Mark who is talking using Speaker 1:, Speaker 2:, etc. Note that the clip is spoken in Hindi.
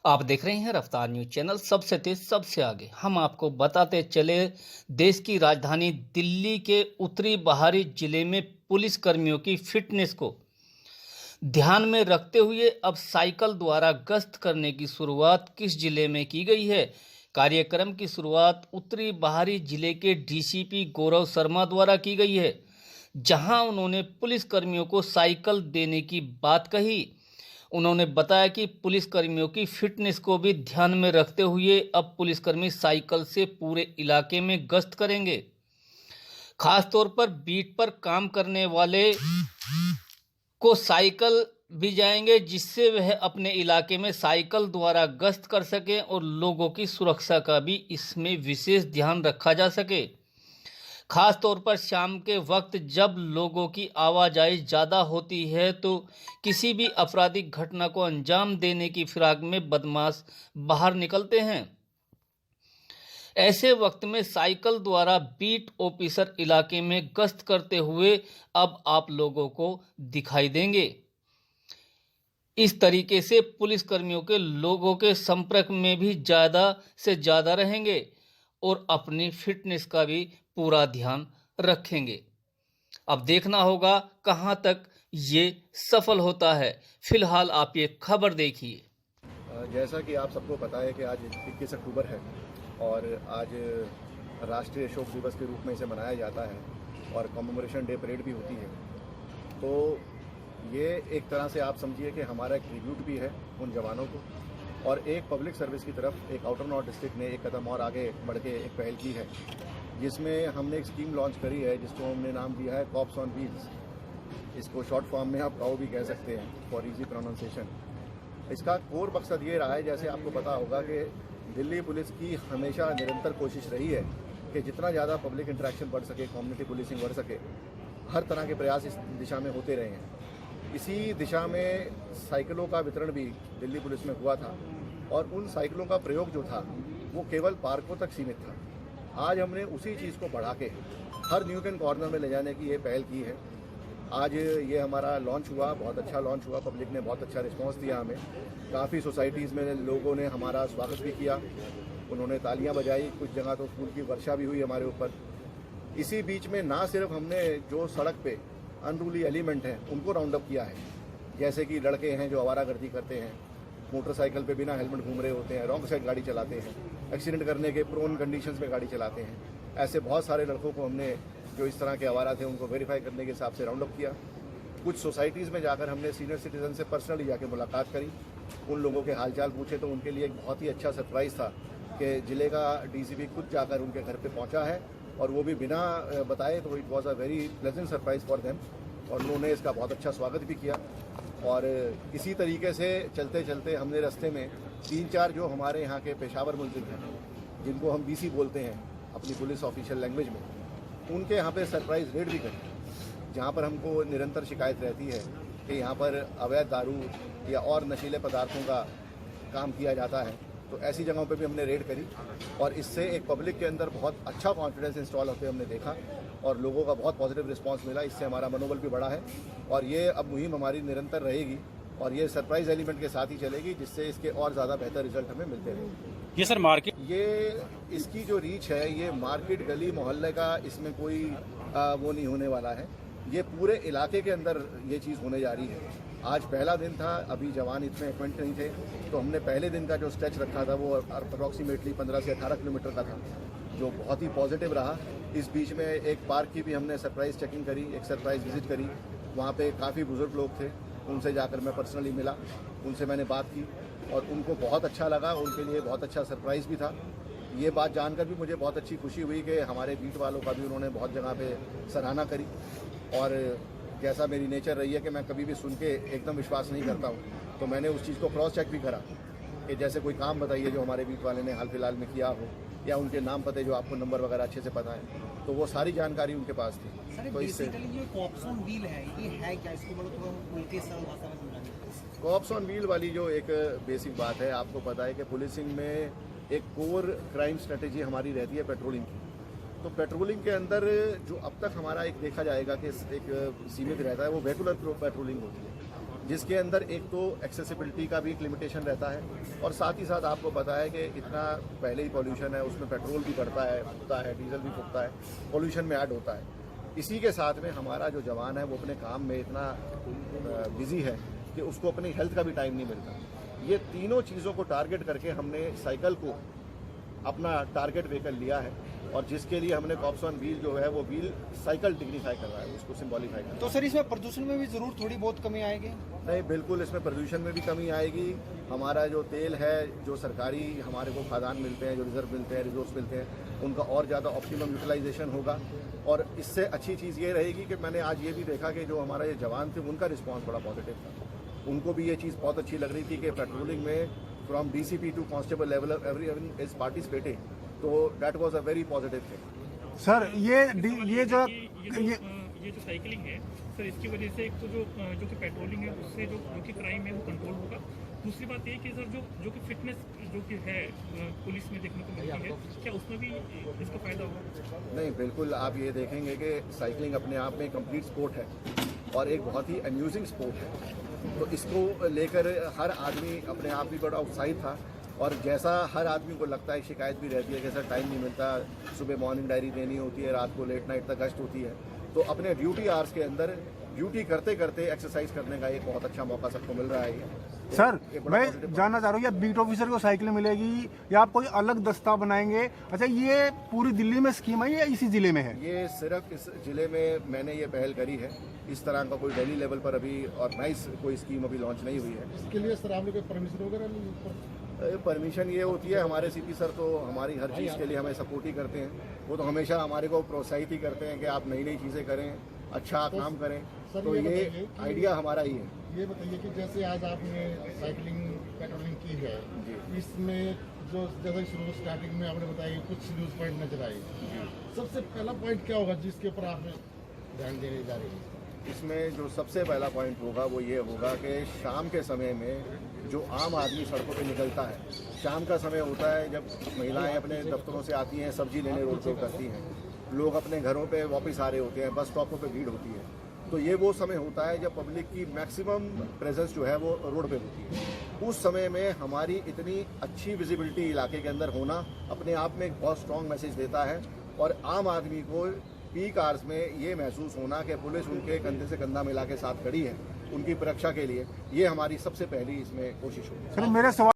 Speaker 1: आप देख रहे हैं रफ्तार न्यूज चैनल। सबसे तेज सबसे आगे हम आपको बताते चले, देश की राजधानी दिल्ली के उत्तरी बाहरी जिले में पुलिस कर्मियों की फिटनेस को ध्यान में रखते हुए अब साइकिल द्वारा गश्त करने की शुरुआत किस जिले में की गई है। कार्यक्रम की शुरुआत उत्तरी बाहरी जिले के डीसीपी गौरव शर्मा द्वारा की गई है, जहां उन्होंने पुलिस कर्मियों को साइकिल देने की बात कही। उन्होंने बताया कि पुलिसकर्मियों की फिटनेस को भी ध्यान में रखते हुए अब पुलिसकर्मी साइकिल से पूरे इलाके में गश्त करेंगे। खास तौर पर बीट पर काम करने वाले को साइकिल भी जाएंगे, जिससे वह अपने इलाके में साइकिल द्वारा गश्त कर सकें और लोगों की सुरक्षा का भी इसमें विशेष ध्यान रखा जा सके। खास तौर पर शाम के वक्त जब लोगों की आवाजाही ज़्यादा होती है तो किसी भी आपराधिक घटना को अंजाम देने की फिराक में बदमाश बाहर निकलते हैं। ऐसे वक्त में साइकिल द्वारा बीट ऑफिसर इलाके में गश्त करते हुए अब आप लोगों को दिखाई देंगे। इस तरीके से पुलिसकर्मियों के लोगों के संपर्क में भी ज़्यादा से ज़्यादा रहेंगे और अपनी फिटनेस का भी पूरा ध्यान रखेंगे। अब देखना होगा कहां तक ये सफल होता है। फिलहाल आप ये खबर देखिए।
Speaker 2: जैसा कि आप सबको पता है कि आज 21 अक्टूबर है और आज राष्ट्रीय शोक दिवस के रूप में इसे मनाया जाता है और कॉमेमोरेशन डे परेड भी होती है। तो ये एक तरह से आप समझिए कि हमारा एक ट्रिब्यूट भी है उन जवानों को, और एक पब्लिक सर्विस की तरफ एक आउटर नॉर्थ डिस्ट्रिक्ट ने एक कदम और आगे बढ़ के एक पहल की है, जिसमें हमने एक स्कीम लॉन्च करी है जिसको हमने नाम दिया है कॉप्स ऑन व्हील्स। इसको शॉर्ट फॉर्म में आप काओ भी कह सकते हैं फॉर इजी प्रोनाउंसिएशन। इसका कोर मकसद ये रहा है, जैसे आपको पता होगा कि दिल्ली पुलिस की हमेशा निरंतर कोशिश रही है कि जितना ज़्यादा पब्लिक इंटरेक्शन बढ़ सके, कम्युनिटी पुलिसिंग बढ़ सके, हर तरह के प्रयास इस दिशा में होते रहे हैं। इसी दिशा में साइकिलों का वितरण भी दिल्ली पुलिस में हुआ था और उन साइकिलों का प्रयोग जो था वो केवल पार्कों तक सीमित था। आज हमने उसी चीज़ को बढ़ा के हर न्यूक एंड कॉर्नर में ले जाने की ये पहल की है। आज ये हमारा लॉन्च हुआ, बहुत अच्छा लॉन्च हुआ, पब्लिक ने बहुत अच्छा रिस्पांस दिया हमें। काफ़ी सोसाइटीज़ में लोगों ने हमारा स्वागत भी किया, उन्होंने तालियां बजाई, कुछ जगह तो फूल की वर्षा भी हुई हमारे ऊपर। इसी बीच में ना सिर्फ हमने जो सड़क पे अनरूली एलिमेंट हैं उनको राउंड अप किया है, जैसे कि लड़के हैं जो आवारागर्दी करते हैं, मोटरसाइकिल पे बिना हेलमेट घूम रहे होते हैं, रॉन्ग साइड गाड़ी चलाते हैं, एक्सीडेंट करने के प्रोन कंडीशंस में गाड़ी चलाते हैं। ऐसे बहुत सारे लड़कों को हमने जो इस तरह के आवारा थे उनको वेरीफाई करने के हिसाब से राउंड अप किया। कुछ सोसाइटीज़ में जाकर हमने सीनियर सिटीजन से पर्सनली जाके मुलाकात करी, उन लोगों के हालचाल पूछे, तो उनके लिए एक बहुत ही अच्छा सरप्राइज़ था कि जिले का डीसीपी खुद जाकर उनके घर पे पहुंचा है और वो भी बिना बताए, तो it was a very pleasant surprise for them और उन्होंने इसका बहुत अच्छा स्वागत भी किया। और इसी तरीके से चलते चलते हमने रास्ते में 3-4 जो हमारे यहाँ के पेशावर मुलजिम हैं, जिनको हम बीसी बोलते हैं अपनी पुलिस ऑफिशियल लैंग्वेज में, उनके यहाँ पे सरप्राइज़ रेड भी करी, जहाँ पर हमको निरंतर शिकायत रहती है कि यहाँ पर अवैध दारू या और नशीले पदार्थों का काम किया जाता है। तो ऐसी जगहों पे भी हमने रेड करी और इससे एक पब्लिक के अंदर बहुत अच्छा कॉन्फिडेंस इंस्टॉल होते हमने देखा और लोगों का बहुत पॉजिटिव रिस्पांस मिला। इससे हमारा मनोबल भी बढ़ा है और ये अब मुहिम हमारी निरंतर रहेगी और ये सरप्राइज एलिमेंट के साथ ही चलेगी, जिससे इसके और ज़्यादा बेहतर रिजल्ट हमें मिलते रहेंगे।
Speaker 3: ये सर मार्केट,
Speaker 2: ये इसकी जो रीच है, ये मार्केट गली मोहल्ले का इसमें कोई वो नहीं होने वाला है, ये पूरे इलाके के अंदर ये चीज़ होने जा रही है। आज पहला दिन था, अभी जवान इतने एक्वेंट नहीं थे, तो हमने पहले दिन का जो स्ट्रेच रखा था वो अप्रॉक्सीमेटली 15 से 18 किलोमीटर का था, जो बहुत ही पॉजिटिव रहा। इस बीच में एक पार्क की भी हमने सरप्राइज चेकिंग करी, एक सरप्राइज विजिट करी। वहाँ पे काफ़ी बुजुर्ग लोग थे, उनसे जाकर मैं पर्सनली मिला, उनसे मैंने बात की और उनको बहुत अच्छा लगा, उनके लिए बहुत अच्छा सरप्राइज़ भी था। ये बात जानकर भी मुझे बहुत अच्छी खुशी हुई कि हमारे बीट वालों का भी उन्होंने बहुत जगह पे सराहना करी। और जैसा मेरी नेचर रही है कि मैं कभी भी सुन के एकदम विश्वास नहीं करता हूँ, तो मैंने उस चीज़ को क्रॉस चेक भी करा कि जैसे कोई काम बताइए जो हमारे बीट वाले ने हाल फिलहाल में किया हो, या उनके नाम पते जो आपको नंबर वगैरह अच्छे से पता है, तो वो सारी जानकारी उनके पास थी। तो इससे
Speaker 4: जो कॉप्स ऑन व्हील है, ये है क्या? इसको मतलब थोड़ा उल्टे सरल भाषा में समझाइए।
Speaker 2: कॉप्स ऑन व्हील वाली जो एक बेसिक बात है, आपको पता है कि पुलिसिंग में एक कोर क्राइम स्ट्रेटेजी हमारी रहती है पेट्रोलिंग की। तो पेट्रोलिंग के अंदर जो अब तक हमारा एक देखा जाएगा कि एक सीमित रहता है, वो वेहिकुलर पेट्रोलिंग होती है, जिसके अंदर एक तो एक्सेसिबिलिटी का भी एक लिमिटेशन रहता है, और साथ ही साथ आपको पता है कि इतना पहले ही पॉल्यूशन है, उसमें पेट्रोल भी बढ़ता है, फूकता है, डीजल भी फूकता है, पॉल्यूशन में ऐड होता है। इसी के साथ में हमारा जो जवान है वो अपने काम में इतना बिजी है कि उसको अपनी हेल्थ का भी टाइम नहीं मिलता। ये तीनों चीज़ों को टारगेट करके हमने साइकिल को अपना टारगेट व्हीकल लिया है, और जिसके लिए हमने कॉप्स ऑन व्हील जो है वो व्हील साइकिल डिग्निफाई कर रहा है, उसको सिंबॉलीफाई कर रहा है।
Speaker 4: तो सर इसमें प्रदूषण में भी जरूर थोड़ी बहुत कमी आएगी?
Speaker 2: नहीं, बिल्कुल इसमें प्रदूषण में भी कमी आएगी। हमारा जो तेल है, जो सरकारी हमारे को खादान मिलते हैं, जो रिजर्व मिलते हैं, रिसोर्स मिलते हैं, उनका और ज़्यादा ऑप्टिमम यूटिलाइजेशन होगा। और इससे अच्छी चीज़ ये रहेगी कि मैंने आज ये भी देखा कि जो हमारे ये जवान थे उनका रिस्पॉन्स बड़ा पॉजिटिव था। उनको भी ये चीज़ बहुत अच्छी लग रही थी कि पेट्रोलिंग में from DCP to constable level everyone is participating, तो that was a very positive thing.
Speaker 3: Sir ये जो
Speaker 5: ये जो साइकिलिंग है सर, इसकी वजह से एक तो जो कि पेट्रोलिंग है उससे जो कि क्राइम है वो कंट्रोल होगा। दूसरी बात ये कि सर जो कि फिटनेस जो कि है पुलिस में देखने को मिलती है, क्या उसमें भी इसका फायदा होगा?
Speaker 2: नहीं, बिल्कुल आप ये देखेंगे कि साइकिलिंग अपने आप में कंप्लीट स्पोर्ट है और एक बहुत ही अम्यूजिंग स्पोर्ट है, तो इसको लेकर हर आदमी अपने आप भी बड़ा उत्साहित था। और जैसा हर आदमी को लगता है, शिकायत भी रहती है कि सर टाइम नहीं मिलता, सुबह मॉर्निंग डायरी देनी होती है, रात को लेट नाइट तक गश्त होती है, तो अपने ड्यूटी आवर्स के अंदर ड्यूटी करते करते एक्सरसाइज करने का एक बहुत अच्छा मौका सबको मिल रहा है।
Speaker 3: सर मैं जानना चाह रहा हूँ, या बीट ऑफिसर को साइकिल मिलेगी या आप कोई अलग दस्ता बनाएंगे? अच्छा, ये पूरी दिल्ली में स्कीम है या इसी जिले में है?
Speaker 2: ये सिर्फ इस जिले में मैंने ये पहल करी है। इस तरह का कोई दिल्ली लेवल पर अभी ऑर्गेनाइज कोई स्कीम अभी लॉन्च नहीं हुई है।
Speaker 6: इसके लिए सर आप लोग परमिशन वगैरह?
Speaker 2: परमिशन ये होती है, हमारे सीपी सर तो हमारी हर चीज़ के लिए हमें सपोर्ट ही करते हैं। वो तो हमेशा हमारे को प्रोत्साहित ही करते हैं कि आप नई नई चीज़ें करें, अच्छा काम करें। तो ये आइडिया हमारा ही है।
Speaker 6: ये बताइए कि जैसे आज आपने साइकिलिंग पेट्रोलिंग की है, इसमें जो जैसे शुरू स्टार्टिंग में आपने बताया कि कुछ न्यूज़ पॉइंट नजर आए, सबसे पहला पॉइंट क्या होगा जिसके ऊपर आप ध्यान देने जा रहे हैं?
Speaker 2: इसमें जो सबसे पहला पॉइंट होगा वो ये होगा कि शाम के समय में जो आम आदमी सड़कों पे निकलता है, शाम का समय होता है जब महिलाएं अपने दफ्तरों से आती हैं, सब्जी लेने रोड पे करती हैं, लोग अपने घरों पे वापस आ रहे होते हैं, बस स्टॉपों पे भीड़ होती है, तो ये वो समय होता है जब पब्लिक की मैक्सिमम प्रेजेंस जो है वो रोड पे होती है। उस समय में हमारी इतनी अच्छी विजिबिलिटी इलाके के अंदर होना अपने आप में एक बहुत स्ट्रॉन्ग मैसेज देता है, और आम आदमी को पीक आवर्स में ये महसूस होना कि पुलिस उनके कंधे से कंधा मिला के साथ खड़ी है उनकी सुरक्षा के लिए, ये हमारी सबसे पहली इसमें कोशिश होगी।
Speaker 3: सर मेरे सवाल